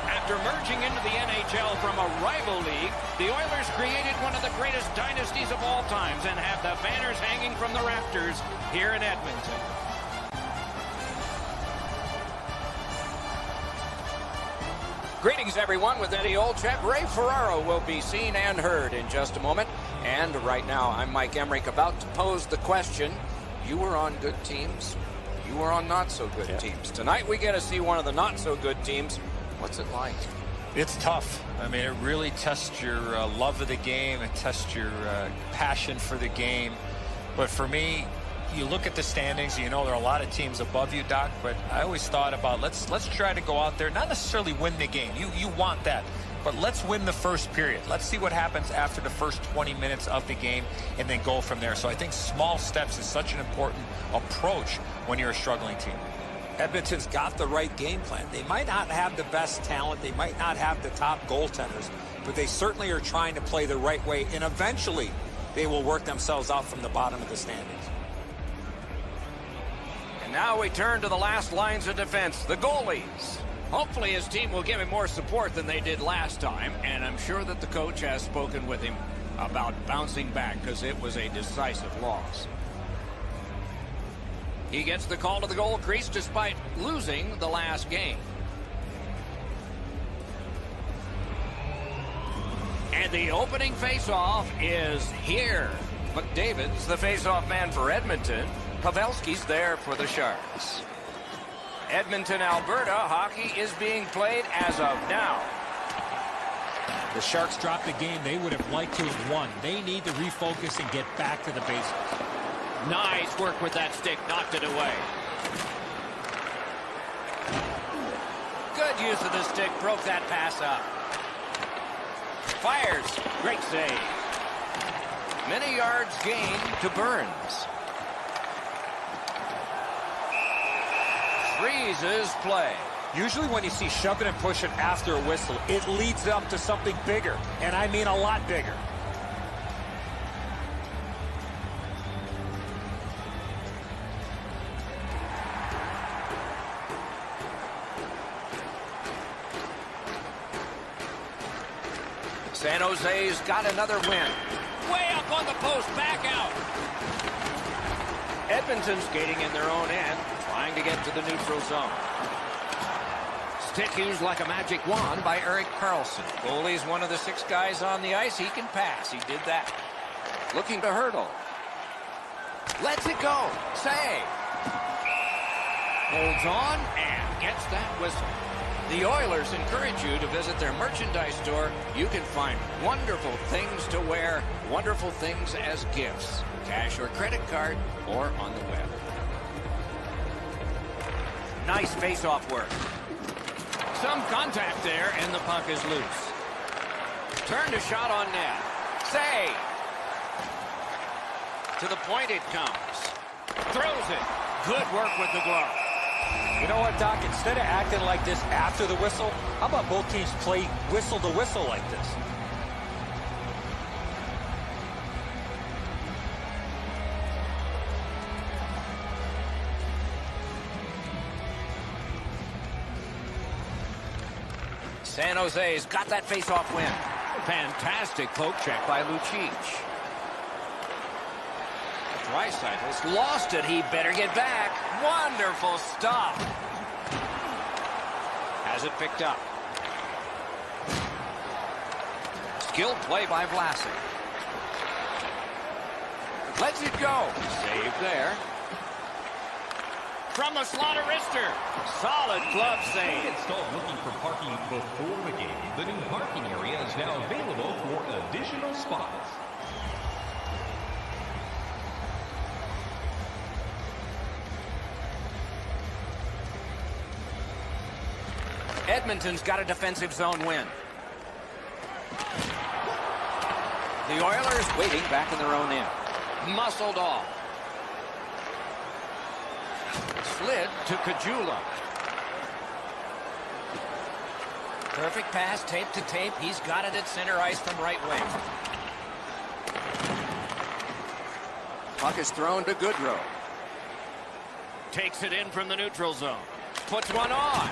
After merging into the NHL from a rival league, the Oilers created one of the greatest dynasties of all times and have the banners hanging from the rafters here in Edmonton. Greetings, everyone. With Eddie Olczyk, Ray Ferraro will be seen and heard in just a moment. And right now, I'm Mike Emmerich, about to pose the question. You were on good teams. You were on not-so-good teams. Tonight, we get to see one of the not-so-good teams. What's it like? It's tough. I mean, it really tests your love of the game. It tests your passion for the game. But for me, you look at the standings, you know there are a lot of teams above you, Doc, but I always thought about let's try to go out there, not necessarily win the game. You want that. But let's win the first period. Let's see what happens after the first 20 minutes of the game and then go from there. So I think small steps is such an important approach when you're a struggling team. Edmonton's got the right game plan. They might not have the best talent. They might not have the top goaltenders, but they certainly are trying to play the right way, and eventually they will work themselves out from the bottom of the standings. And now we turn to the last lines of defense, the goalies. Hopefully his team will give him more support than they did last time, and I'm sure that the coach has spoken with him about bouncing back because it was a decisive loss. He gets the call to the goal crease despite losing the last game. And the opening faceoff is here. McDavid's the faceoff man for Edmonton. Pavelski's there for the Sharks. Edmonton, Alberta, hockey is being played as of now. The Sharks dropped the game they would have liked to have won. They need to refocus and get back to the basics. Nice work with that stick, knocked it away. Good use of the stick, broke that pass up. Fires, great save. Many yards gained to Burns. Freezes play. Usually when you see shoving and pushing after a whistle, it leads up to something bigger, and I mean a lot bigger. San Jose's got another win. Way up on the post, back out. Edmonton skating in their own end, trying to get to the neutral zone. Stick used like a magic wand by Erik Karlsson. Goalie's one of the 6 guys on the ice. He can pass. He did that. Looking to hurdle. Lets it go. Save. Holds on and gets that whistle. The Oilers encourage you to visit their merchandise store. You can find wonderful things to wear, wonderful things as gifts, cash or credit card, or on the web. Nice face-off work. Some contact there, and the puck is loose. Turned a shot on net. Save. To the point it comes. Throws it. Good work with the glove. You know what, Doc? Instead of acting like this after the whistle, how about both teams play whistle to whistle like this? San Jose's got that face-off win. Fantastic poke check by Lucic. Dreisaitl's lost it. He better get back. Wonderful stuff. Has it picked up. Skilled play by Vlasic. Lets it go. Save there. From the slaughter wrister. Solid glove save. Installed looking for parking before the game. The new parking area is now available for additional spots. Edmonton's got a defensive zone win. The Oilers waiting back in their own end. Muscled off. Slid to Kajula. Perfect pass, tape to tape. He's got it at center ice from right wing. Puck is thrown to Goodrow. Takes it in from the neutral zone. Puts one on.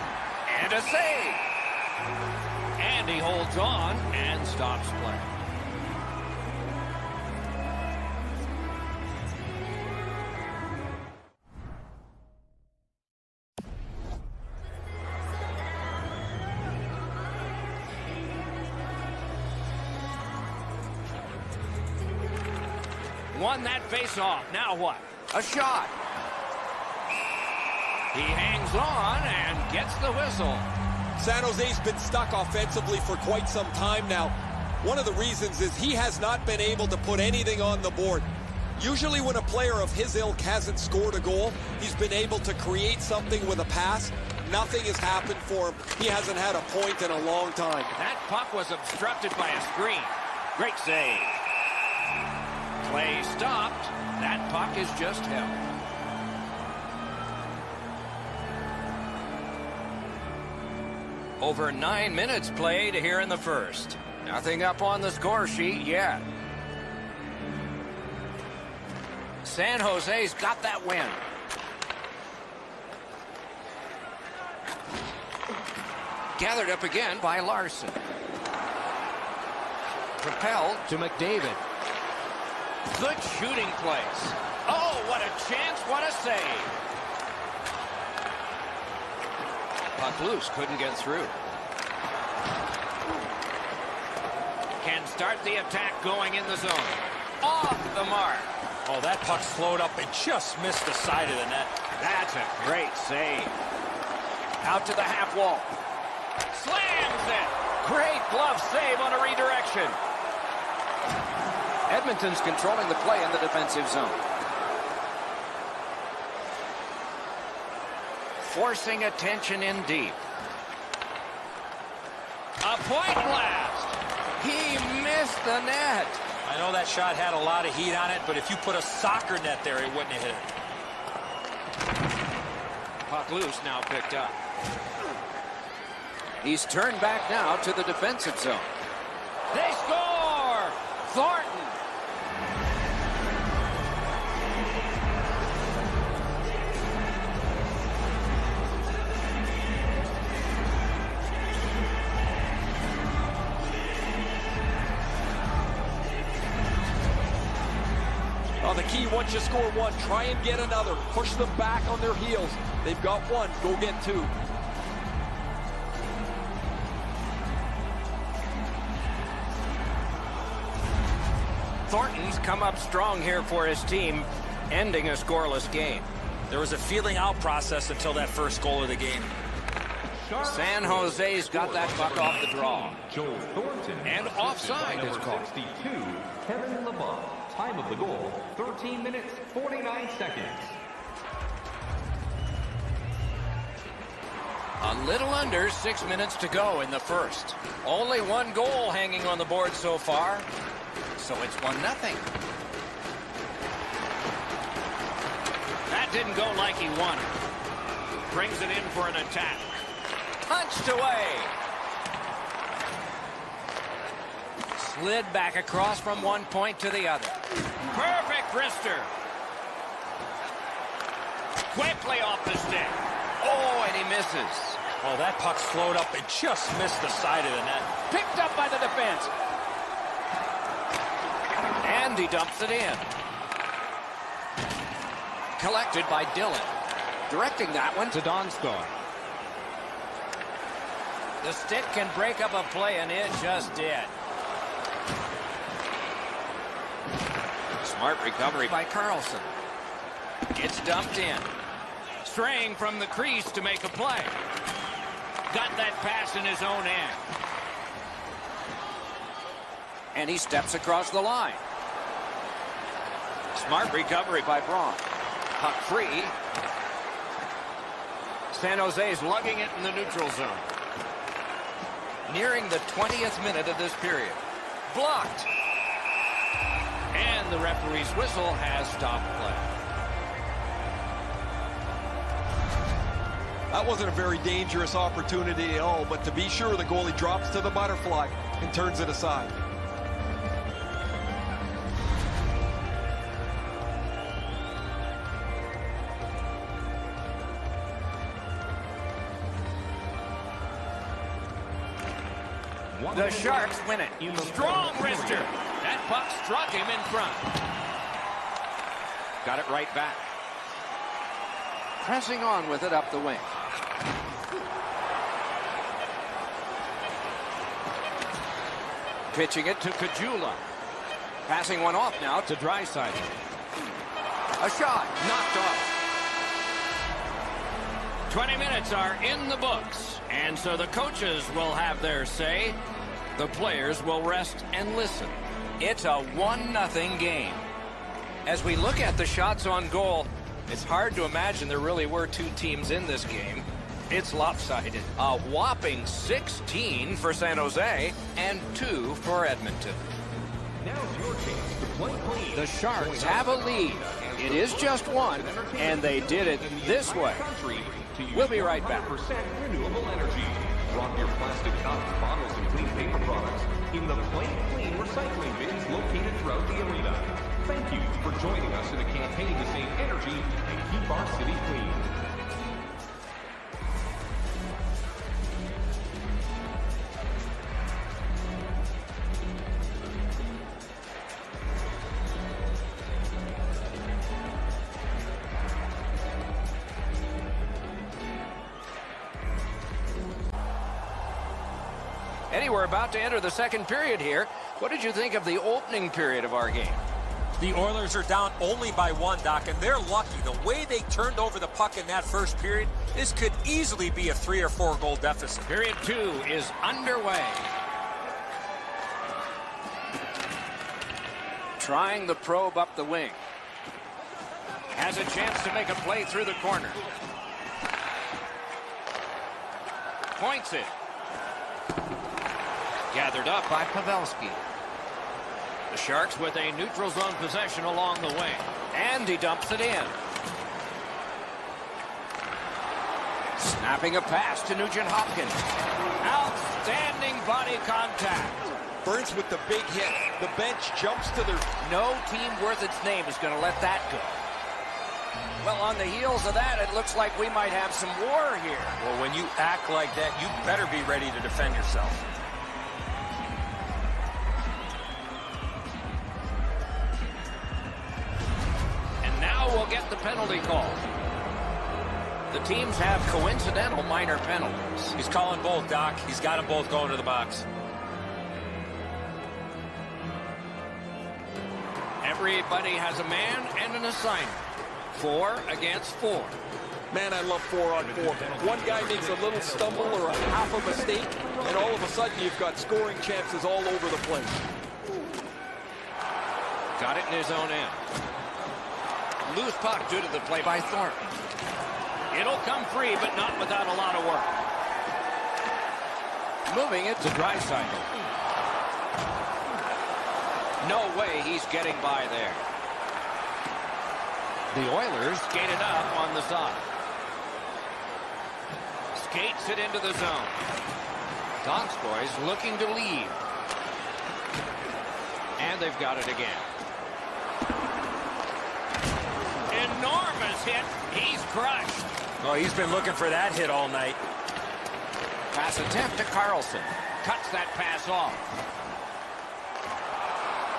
And a save. And he holds on and stops play. Won that face-off. Now what? A shot. He hangs on and gets the whistle. San Jose's been stuck offensively for quite some time now. One of the reasons is he has not been able to put anything on the board. Usually when a player of his ilk hasn't scored a goal, he's been able to create something with a pass. Nothing has happened for him. He hasn't had a point in a long time. That puck was obstructed by a screen. Great save. Play stopped. That puck is just held. Over 9 minutes played here in the first. Nothing up on the score sheet yet. San Jose's got that win. Gathered up again by Larson. Propelled to McDavid. Good shooting place. Oh, what a chance, what a save. Puck loose, couldn't get through. Can start the attack going in the zone. Off the mark. Oh, that puck slowed up and just missed the side of the net. That's a great save. Out to the half wall. Slams it. Great glove save on a redirection. Edmonton's controlling the play in the defensive zone. Forcing attention in deep. A point blast. He missed the net. I know that shot had a lot of heat on it, but if you put a soccer net there, it wouldn't have hit it. Puck loose, now picked up. He's turned back now to the defensive zone. They score! Thornton. Oh, the key, once you score one, try and get another. Push them back on their heels. They've got one, go get two. Thornton's come up strong here for his team, ending a scoreless game. There was a feeling out process until that first goal of the game. San Jose's got that puck off the draw. Joe Thornton. And offside is called. 62, Kevin Lamont. Time of the goal, 13 minutes, 49 seconds. A little under 6 minutes to go in the first. Only one goal hanging on the board so far, so it's 1-0. That didn't go like he wanted. Brings it in for an attack. Punched away. Slid back across from one point to the other. Perfect wrister. Quickly off the stick. Oh, and he misses. Oh, that puck slowed up and just missed the side of the net. Picked up by the defense. And he dumps it in. Collected by Dillon. Directing that one to Donskar. The stick can break up a play, and it just did. Smart recovery by Carlson. It's dumped in. Straying from the crease to make a play. Got that pass in his own end. And he steps across the line. Smart recovery by Braun. Puck free. San Jose's lugging it in the neutral zone. Nearing the 20th minute of this period. Blocked. And the referee's whistle has stopped play. That wasn't a very dangerous opportunity at all, but to be sure, the goalie drops to the butterfly and turns it aside. The Sharks win it. Strong wrister. That puck struck him in front. Got it right back. Pressing on with it up the wing. Pitching it to Kajula. Passing one off now to Draisaitl. A shot knocked off. 20 minutes are in the books, and so the coaches will have their say. The players will rest and listen. It's a 1-0 game. As we look at the shots on goal, it's hard to imagine there really were two teams in this game. It's lopsided. A whopping 16 for San Jose and 2 for Edmonton. Now's your chance to play clean. The Sharks have a lead. It is just one, and they did it this way. We'll be right back. 100% renewable energy. Drop your plastic cups, bottles, and clean paper products in the Play Clean recycling bins located throughout the arena. Thank you for joining us in a campaign to save energy and keep our city clean. Eddie, we're about to enter the second period here. What did you think of the opening period of our game? The Oilers are down only by 1, Doc, and they're lucky. The way they turned over the puck in that first period, this could easily be a 3 or 4 goal deficit. Period 2 is underway. Trying the probe up the wing. Has a chance to make a play through the corner. Points it. Gathered up by Pavelski. The Sharks with a neutral zone possession along the wing. And he dumps it in. Snapping a pass to Nugent Hopkins. Outstanding body contact. Burns with the big hit. The bench jumps to their... No team worth its name is going to let that go. Well, on the heels of that, it looks like we might have some war here. Well, when you act like that, you better be ready to defend yourself. Will get the penalty call. The teams have coincidental minor penalties. He's calling both, Doc. He's got them both going to the box. Everybody has a man and an assignment. 4 against 4. Man, I love 4-on-4. One guy makes a little stumble or a half a mistake, and all of a sudden you've got scoring chances all over the place. Got it in his own end. Loose puck due to the play by Thornton. It'll come free, but not without a lot of work. Moving it to Draisaitl. No way he's getting by there. The Oilers skated up on the side. Skates it into the zone. Donskoy's looking to lead. And they've got it again. Enormous hit. He's crushed. Oh, he's been looking for that hit all night. Pass attempt to Carlson. Cuts that pass off.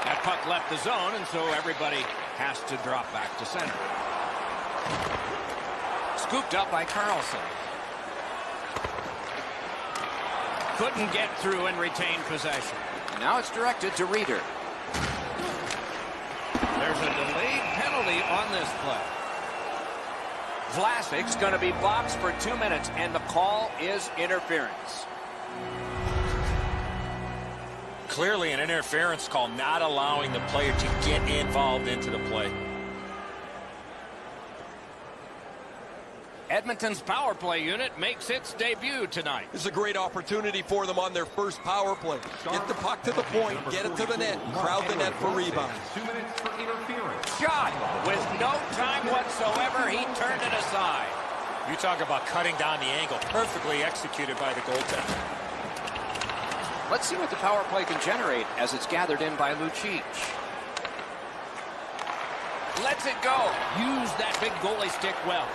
That puck left the zone, and so everybody has to drop back to center. Scooped up by Carlson. Couldn't get through and retain possession. Now it's directed to Reeder. There's a delayed penalty on this play. Vlasic's going to be boxed for 2 minutes, and the call is interference. Clearly an interference call, not allowing the player to get involved into the play. Edmonton's power play unit makes its debut tonight. This is a great opportunity for them on their first power play. Get the puck to the point, get it to the net, crowd the net for rebounds. 2 minutes for interference. Shot with no time whatsoever. He turned it aside. You talk about cutting down the angle. Perfectly executed by the goaltender. Let's see what the power play can generate as it's gathered in by Lucic. Lets it go. Use that big goalie stick well.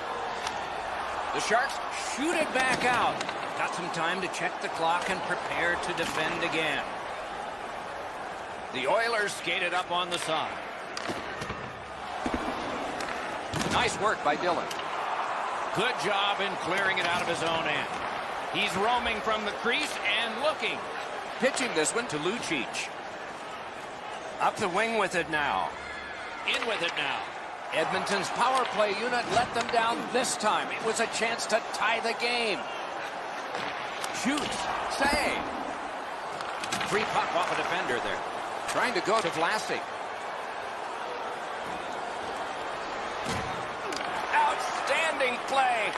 The Sharks shoot it back out. Got some time to check the clock and prepare to defend again. The Oilers skated up on the side. Nice work by Dillon. Good job in clearing it out of his own end. He's roaming from the crease and looking. Pitching this one to Lucic. Up the wing with it now. In with it now. Edmonton's power play unit let them down this time. It was a chance to tie the game. Shoots. Save. Free puck off a defender there. Trying to go to Vlasic. Outstanding play.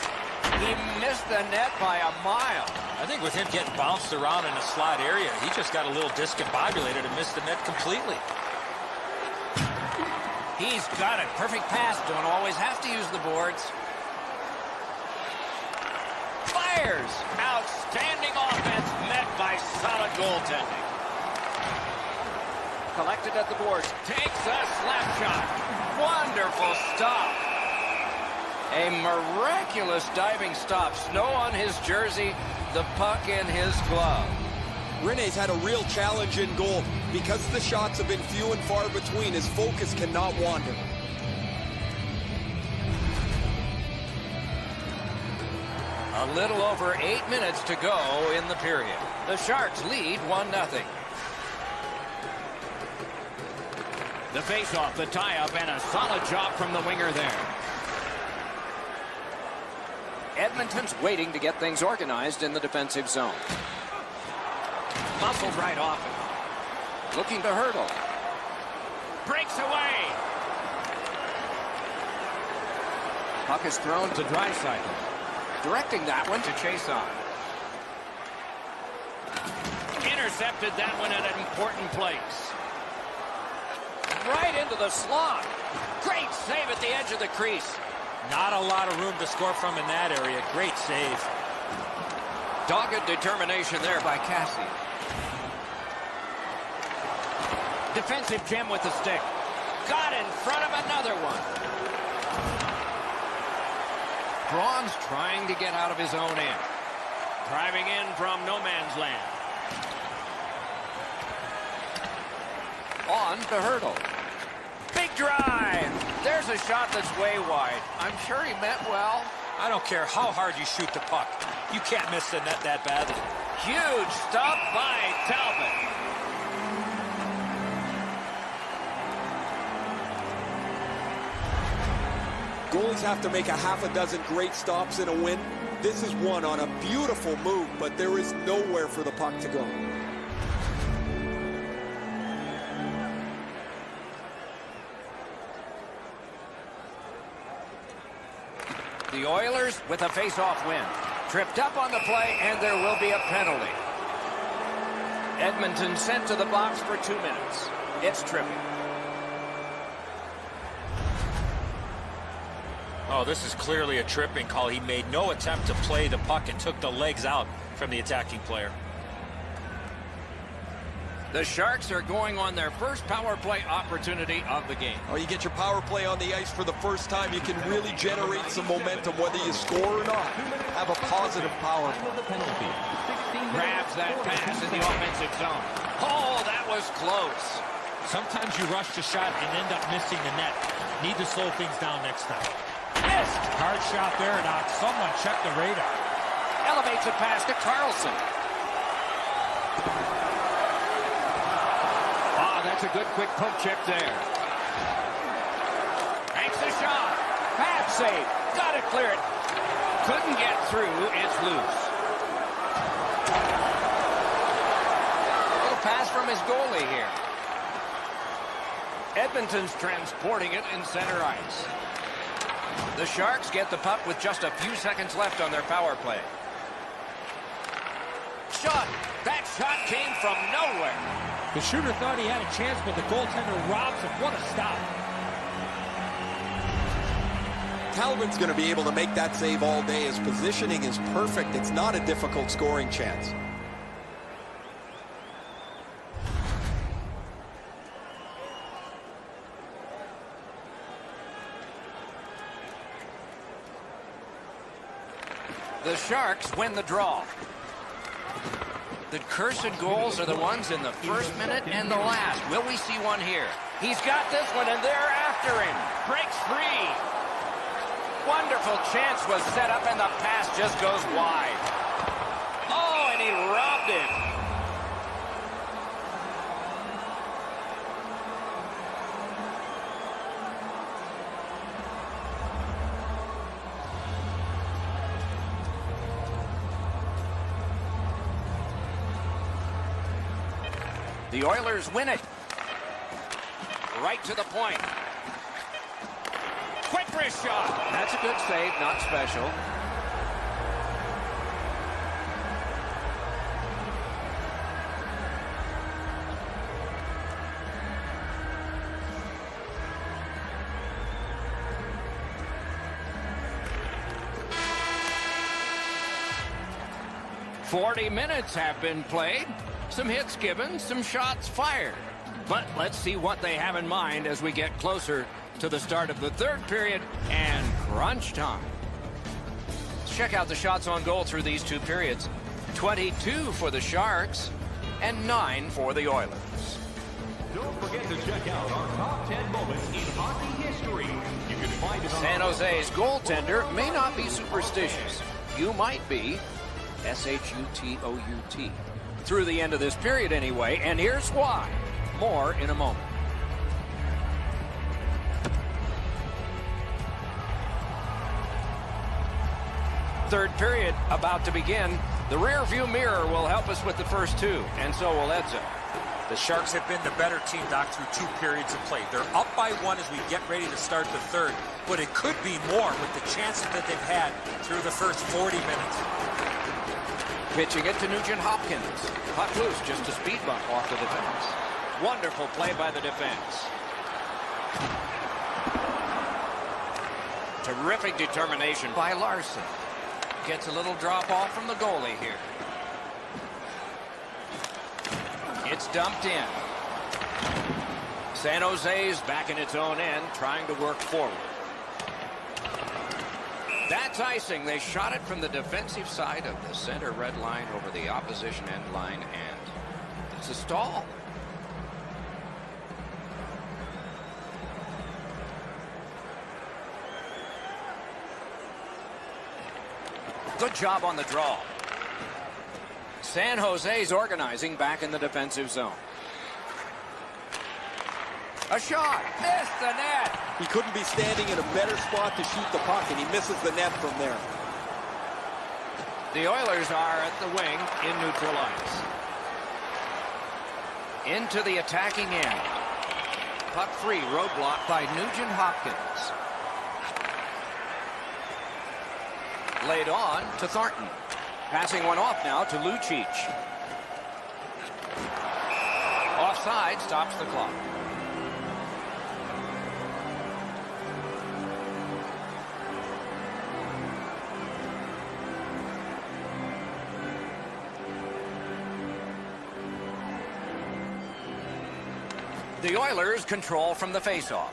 He missed the net by a mile. I think with him getting bounced around in the slot area, he just got a little discombobulated and missed the net completely. He's got it. Perfect pass. Don't always have to use the boards. Fires. Outstanding offense met by solid goaltending. Collected at the boards. Takes a slap shot. Wonderful stop. A miraculous diving stop. Snow on his jersey, the puck in his glove. Rene's had a real challenge in goal. Because the shots have been few and far between, his focus cannot wander. A little over 8 minutes to go in the period. The Sharks lead 1-0. The face-off, the tie-up, and a solid job from the winger there. Edmonton's waiting to get things organized in the defensive zone. Muscled right off it. Looking to hurdle. Breaks away. Puck is thrown to Draisaitl. Directing that one to chase on. Intercepted that one at an important place. Right into the slot. Great save at the edge of the crease. Not a lot of room to score from in that area. Great save. Dogged determination there by Cassie. Defensive gem with the stick. Got in front of another one. Braun's trying to get out of his own end. Driving in from no man's land. On to Hurdle. Big drive. There's a shot that's way wide. I'm sure he meant well. I don't care how hard you shoot the puck. You can't miss the net that badly. Huge stop by Talbot. Goalies have to make a half a dozen great stops in a win. This is one on a beautiful move, but there is nowhere for the puck to go. The Oilers with a face-off win. Tripped up on the play, and there will be a penalty. Edmonton sent to the box for 2 minutes. It's tripping. Oh, this is clearly a tripping call. He made no attempt to play the puck and took the legs out from the attacking player. The Sharks are going on their first power play opportunity of the game. Oh, you get your power play on the ice for the first time, you can really generate some momentum, whether you score or not. Have a positive power play. Grabs that pass in the offensive zone. Oh, that was close. Sometimes you rush the shot and end up missing the net. Need to slow things down next time. Missed. Hard shot there, Doc. Someone check the radar. Elevates a pass to Carlson. That's a good quick poke check there. Makes the shot. Bad save. Got to clear it. Couldn't get through. It's loose. Little pass from his goalie here. Edmonton's transporting it in center ice. The Sharks get the puck with just a few seconds left on their power play. Shot. That shot came from nowhere. The shooter thought he had a chance, but the goaltender robs him. What a stop. Talbot's going to be able to make that save all day. His positioning is perfect. It's not a difficult scoring chance. The Sharks win the draw. The cursed goals are the ones in the first minute and the last. Will we see one here? He's got this one, and they're after him. Breaks free. Wonderful chance was set up, and the pass just goes wide. Oh, and he robbed him. The Oilers win it. Right to the point. Quick wrist shot. That's a good save, not special. "40 minutes have been played. Some hits given, some shots fired. But let's see what they have in mind as we get closer to the start of the third period and crunch time." Let's check out the shots on goal through these two periods. 22 for the Sharks and 9 for the Oilers. Don't forget to check out our top 10 moments in hockey history. You can find it on San Jose's goaltender may not be superstitious. You might be. S-H-U-T-O-U-T. Through the end of this period anyway, and here's why. More in a moment. Third period about to begin. The rear view mirror will help us with the first two, and so will Edzo. The Sharks have been the better team, Doc, through 2 periods of play. They're up by 1 as we get ready to start the third, but it could be more with the chances that they've had through the first 40 minutes. Pitching it to Nugent Hopkins. Puck loose, just a speed bump off the defense. Wonderful play by the defense. Terrific determination by Larson. Gets a little drop off from the goalie here. It's dumped in. San Jose's back in its own end, trying to work forward. That's icing. They shot it from the defensive side of the center red line over the opposition end line, and it's a stall. Good job on the draw. San Jose's organizing back in the defensive zone. A shot. Missed the net. He couldn't be standing in a better spot to shoot the puck, and he misses the net from there. The Oilers are at the wing in neutral ice. Into the attacking end. Puck free, roadblock by Nugent Hopkins. Laid on to Thornton. Passing one off now to Lucic. Offside, stops the clock. The Oilers control from the faceoff.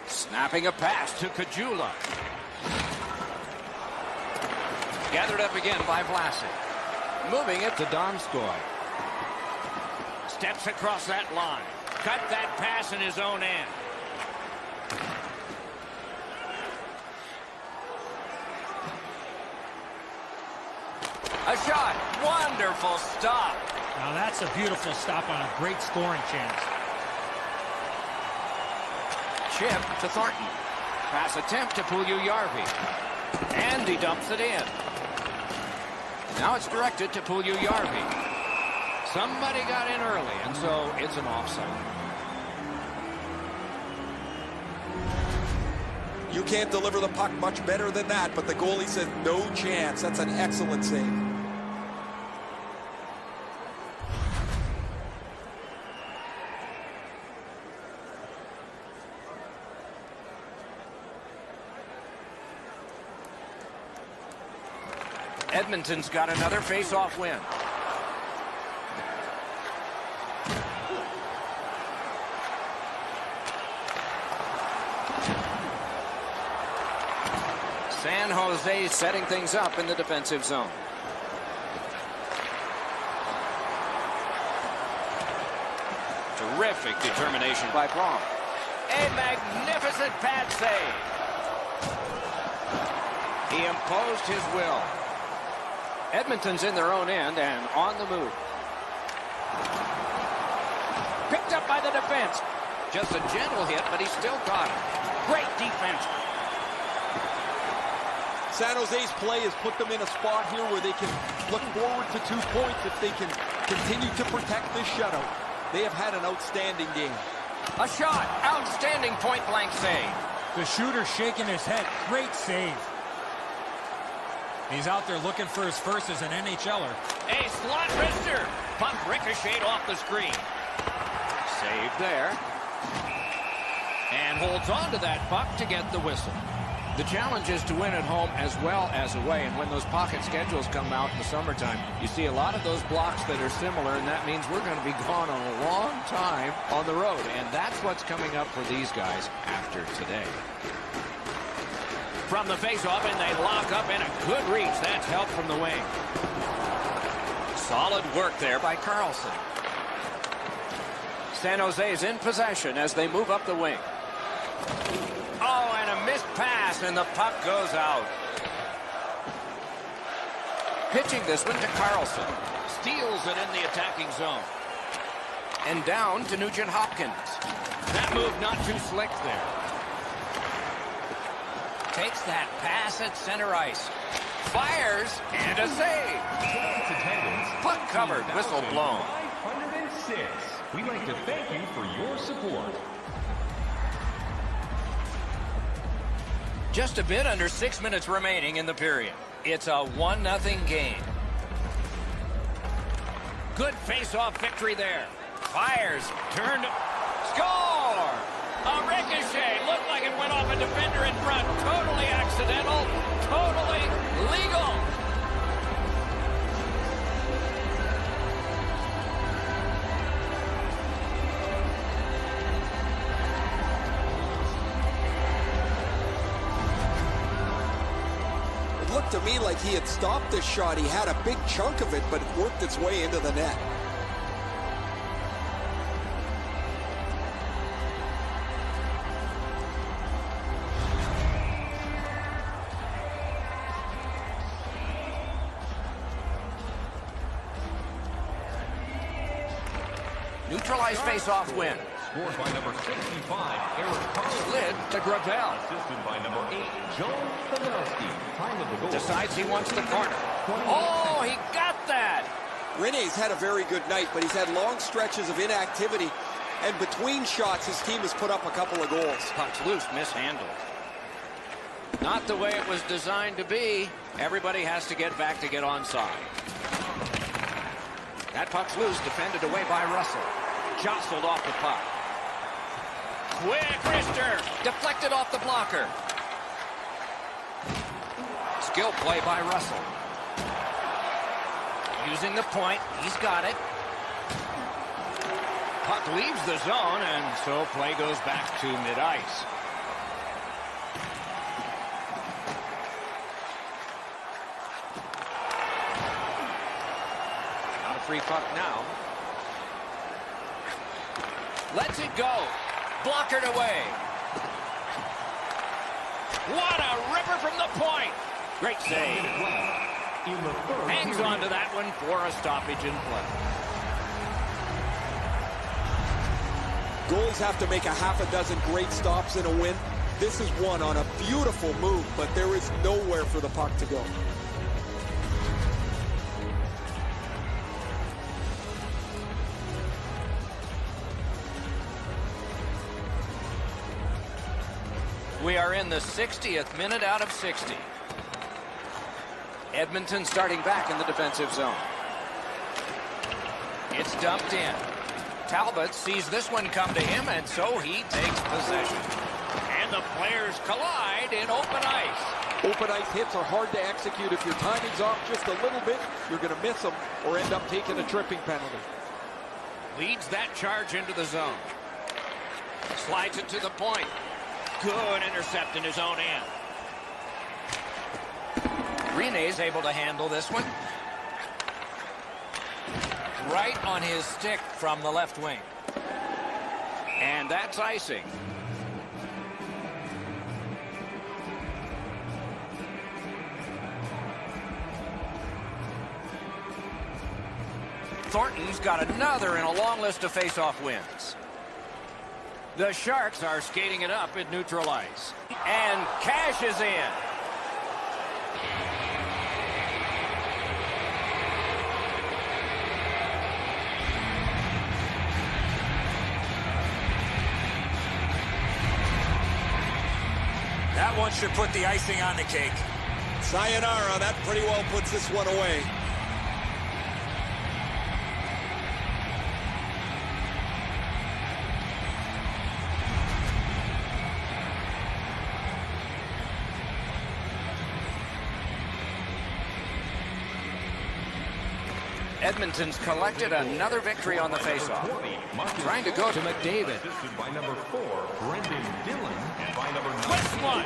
Snapping a pass to Kajula. Gathered up again by Vlasic. Moving it to Donskoy. Steps across that line. Cut that pass in his own end. A shot. Wonderful stop. Now that's a beautiful stop on a great scoring chance. Chip to Thornton. Pass attempt to Puljujärvi. And he dumps it in. Now it's directed to Puljujärvi. Somebody got in early, and so it's an offside. You can't deliver the puck much better than that, but the goalie said no chance. That's an excellent save. Edmonton's got another face-off win. San Jose setting things up in the defensive zone. Terrific determination by Braun. A magnificent pad save. He imposed his will. Edmonton's in their own end and on the move. Picked up by the defense. Just a gentle hit, but he still got it. Great defense. San Jose's play has put them in a spot here where they can look forward to 2 points if they can continue to protect this shutout. They have had an outstanding game. A shot. Outstanding point-blank save. The shooter shaking his head. Great save. He's out there looking for his first as an NHLer. A slot wrister. Puck ricocheted off the screen. Saved there. And holds on to that puck to get the whistle. The challenge is to win at home as well as away, and when those pocket schedules come out in the summertime, you see a lot of those blocks that are similar, and that means we're going to be gone on a long time on the road, and that's what's coming up for these guys after today. From the faceoff, and they lock up in a good reach. That's help from the wing. Solid work there by Carlson. San Jose is in possession as they move up the wing. Oh, and a missed pass, and the puck goes out. Pitching this one to Carlson. Steals it in the attacking zone. And down to Nugent Hopkins. That move not too slick there. Takes that pass at center ice. Fires, and a save. Puck covered, whistle blown. 506. We'd like to thank you for your support. Just a bit under 6 minutes remaining in the period. It's a 1-0 game. Good face-off victory there. Fires, turned, score! A ricochet, looked like it went off a defender in front. Totally accidental, totally legal. Looked to me like he had stopped this shot. He had a big chunk of it, but it worked its way into the net. Neutralized face-off win. Scored by number 65, Eric Carlson. Slid to Gravel. Assisted by number 8, Joe Pavelski. Time of the goal. Decides he wants the corner. Oh, he got that. Rene's had a very good night, but he's had long stretches of inactivity. And between shots, his team has put up a couple of goals. Puck's loose, mishandled. Not the way it was designed to be. Everybody has to get back to get onside. That puck's loose, defended away by Russell. Jostled off the puck. Quick wrister. Deflected off the blocker. Skill play by Russell. Using the point, he's got it. Puck leaves the zone, and so play goes back to mid-ice. Not a free puck now. Lets it go. Blockered away. What a ripper from the point. Great save. Hangs on to that one for a stoppage in play. Goalies have to make a half a dozen great stops in a win. This is one on a beautiful move, but there is nowhere for the puck to go. We are in the 60th minute out of 60. Edmonton starting back in the defensive zone. It's dumped in. Talbot sees this one come to him, and so he takes possession. And the players collide in open ice. Open ice hits are hard to execute. If your timing's off just a little bit, you're going to miss them or end up taking a tripping penalty. Leads that charge into the zone. Slides it to the point. Good intercept in his own end. Rene's able to handle this one. Right on his stick from the left wing. And that's icing. Thornton's got another in a long list of face-off wins. The Sharks are skating it up at neutral ice. And cashes in. That one should put the icing on the cake. Sayonara, that pretty well puts this one away. Edmonton's collected another victory on the faceoff. Trying to go to McDavid. Assisted by number 4, Brendan Dillon, and by number 9, Twist one.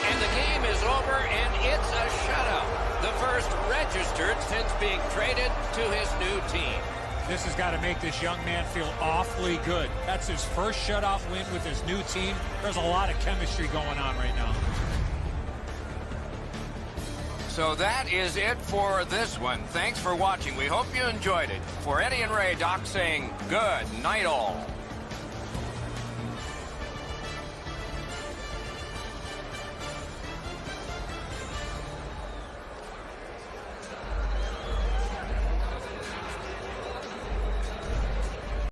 And the game is over, and it's a shutout. The first registered since being traded to his new team. This has got to make this young man feel awfully good. That's his first shutout win with his new team. There's a lot of chemistry going on right now. So that is it for this one. Thanks for watching. We hope you enjoyed it. For Eddie and Ray, Doc saying good night all.